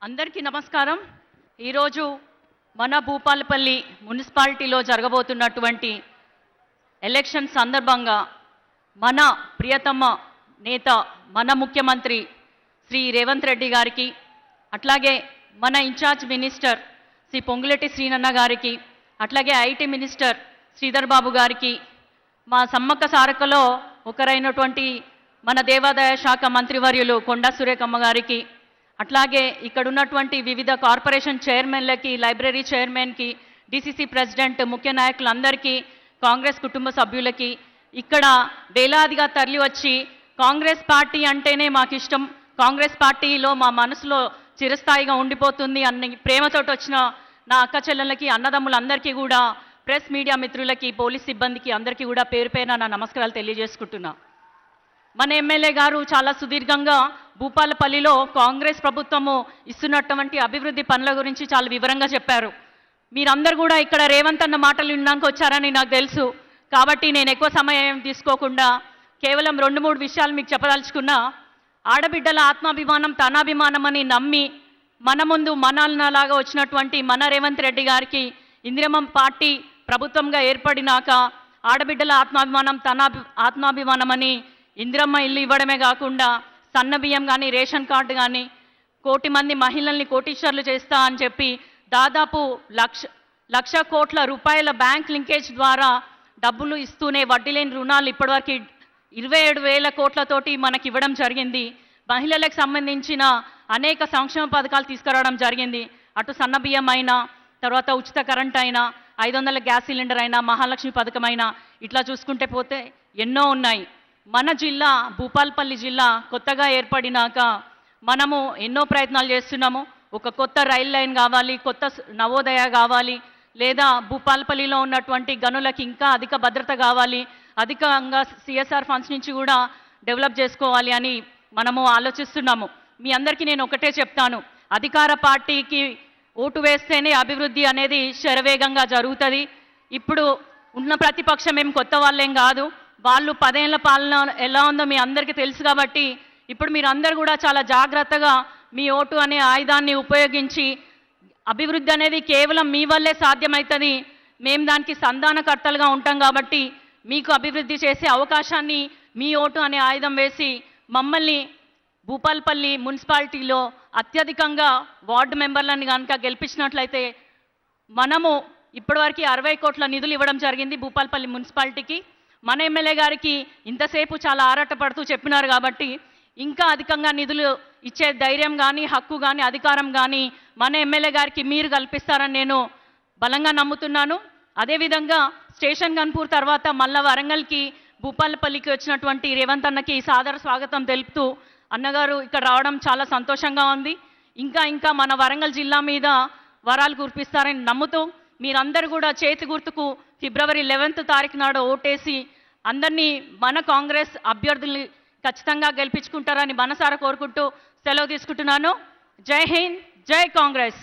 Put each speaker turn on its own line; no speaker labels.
అందరికీ నమస్కారం. ఈరోజు మన భూపాలపల్లి మున్సిపాలిటీలో జరగబోతున్నటువంటి ఎలక్షన్ సందర్భంగా మన ప్రియతమ నేత మన ముఖ్యమంత్రి శ్రీ రేవంత్ రెడ్డి గారికి, అట్లాగే మన ఇన్ఛార్జ్ మినిస్టర్ శ్రీ పొంగులేటి శ్రీనన్న గారికి, అట్లాగే ఐటీ మినిస్టర్ శ్రీధర్ బాబు గారికి, మా సమ్మక్క సారకలో ఒకరైనటువంటి మన దేవాదాయ శాఖ మంత్రివర్యులు కొండా సురేఖమ్మ గారికి, అట్లాగే ఇక్కడ ఉన్నటువంటి వివిధ కార్పొరేషన్ చైర్మన్లకి, లైబ్రరీ చైర్మన్కి, డిసిసి ప్రెసిడెంట్, ముఖ్య నాయకులందరికీ, కాంగ్రెస్ కుటుంబ సభ్యులకి, ఇక్కడ వేలాదిగా తరలి వచ్చి కాంగ్రెస్ పార్టీ అంటేనే మాకు ఇష్టం, కాంగ్రెస్ పార్టీలో మా మనసులో చిరస్థాయిగా ఉండిపోతుంది అన్ని ప్రేమతోటి వచ్చిన నా అక్క చెల్లెళ్ళకి, అన్నదమ్ములందరికీ కూడా, ప్రెస్ మీడియా మిత్రులకి, పోలీస్ సిబ్బందికి అందరికీ కూడా పేరు పేరున నా నమస్కారాలు తెలియజేసుకుంటున్నా. మన ఎమ్మెల్యే గారు చాలా సుదీర్ఘంగా భూపాలపల్లిలో కాంగ్రెస్ ప్రభుత్వము ఇస్తున్నటువంటి అభివృద్ధి పనుల గురించి చాలా వివరంగా చెప్పారు. మీరందరూ కూడా ఇక్కడ రేవంత్ అన్న మాటలు విన్నాక వచ్చారని నాకు తెలుసు. కాబట్టి నేను ఎక్కువ సమయం తీసుకోకుండా కేవలం 2-3 విషయాలు మీకు చెప్పదలుచుకున్నా. ఆడబిడ్డల ఆత్మాభిమానం తనాభిమానం అని నమ్మి మన ముందు మనలాగా వచ్చినటువంటి మన రేవంత్ రెడ్డి గారికి ఇందిరమ్మ పార్టీ ప్రభుత్వంగా ఏర్పడినాక ఆడబిడ్డల ఆత్మాభిమానం ఆత్మాభిమానం అని ఇందిరమ్మ ఇల్లు ఇవ్వడమే కాకుండా సన్న బియ్యం కానీ, రేషన్ కార్డు కానీ, 1 కోటి మంది మహిళల్ని కోటీశ్వర్లు చేస్తా అని చెప్పి దాదాపు 1,00,000 కోట్ల రూపాయల బ్యాంక్ లింకేజ్ ద్వారా డబ్బులు ఇస్తూనే వడ్డీ లేని రుణాలు ఇప్పటివరకు 27,000 కోట్లతోటి మనకి ఇవ్వడం జరిగింది. మహిళలకు సంబంధించిన అనేక సంక్షేమ పథకాలు తీసుకురావడం జరిగింది. అటు సన్న బియ్యం అయినా, తర్వాత ఉచిత కరెంట్ అయినా, 500 గ్యాస్ సిలిండర్ అయినా, మహాలక్ష్మి పథకం అయినా, ఇట్లా చూసుకుంటే పోతే ఎన్నో ఉన్నాయి. మన జిల్లా భూపాలపల్లి జిల్లా కొత్తగా ఏర్పడినాక మనము ఎన్నో ప్రయత్నాలు చేస్తున్నాము. ఒక కొత్త రైల్ లైన్ కావాలి, కొత్త నవోదయ కావాలి, లేదా భూపాలపల్లిలో ఉన్నటువంటి గనులకి ఇంకా అధిక భద్రత కావాలి, అధికంగా సిఎస్ఆర్ ఫండ్స్ నుంచి కూడా డెవలప్ చేసుకోవాలి అని మనము ఆలోచిస్తున్నాము. మీ అందరికీ నేను ఒకటే చెప్తాను, అధికార పార్టీకి ఓటు వేస్తేనే అభివృద్ధి అనేది శరవేగంగా జరుగుతుంది. ఇప్పుడు ఉన్న ప్రతిపక్షం ఏం కొత్త వాళ్ళేం కాదు, వాళ్ళు 10 ఏళ్ల పాలన ఎలా ఉందో మీ అందరికీ తెలుసు. కాబట్టి ఇప్పుడు మీరు అందరు కూడా చాలా జాగ్రత్తగా మీ ఓటు అనే ఆయుధాన్ని ఉపయోగించి, అభివృద్ధి అనేది కేవలం మీ వల్లే సాధ్యమవుతుంది, మేము దానికి సంధానకర్తలుగా ఉంటాం కాబట్టి మీకు అభివృద్ధి చేసే అవకాశాన్ని మీ ఓటు అనే ఆయుధం వేసి మమ్మల్ని భూపాలపల్లి మున్సిపాలిటీలో అత్యధికంగా వార్డు మెంబర్లను కనుక గెలిపించినట్లయితే మనము ఇప్పటివరకు 60 కోట్ల నిధులు ఇవ్వడం జరిగింది భూపాలపల్లి మున్సిపాలిటీకి. మన ఎమ్మెల్యే గారికి ఇంతసేపు చాలా ఆరాటపడుతూ చెప్పినారు కాబట్టి ఇంకా అధికంగా నిధులు ఇచ్చే ధైర్యం కానీ, హక్కు కానీ, అధికారం కానీ మన ఎమ్మెల్యే గారికి మీరు కల్పిస్తారని నేను బలంగా నమ్ముతున్నాను. అదేవిధంగా స్టేషన్ గన్పూర్ తర్వాత మళ్ళా వరంగల్కి, భూపాలపల్లికి వచ్చినటువంటి రేవంత్ అన్నకి సాదర స్వాగతం తెలుపుతూ అన్నగారు ఇక్కడ రావడం చాలా సంతోషంగా ఉంది. ఇంకా మన వరంగల్ జిల్లా మీద వరాలు కురిపిస్తారని నమ్ముతూ మీరందరూ కూడా చేతి గుర్తుకు ఫిబ్రవరి 11వ తారీఖు నాడు ఓటేసి అందరినీ మన కాంగ్రెస్ అభ్యర్థుల్ని ఖచ్చితంగా గెలిపించుకుంటారని మనసారా కోరుకుంటూ సెలవు తీసుకుంటున్నాను. జై హింద్, జై కాంగ్రెస్.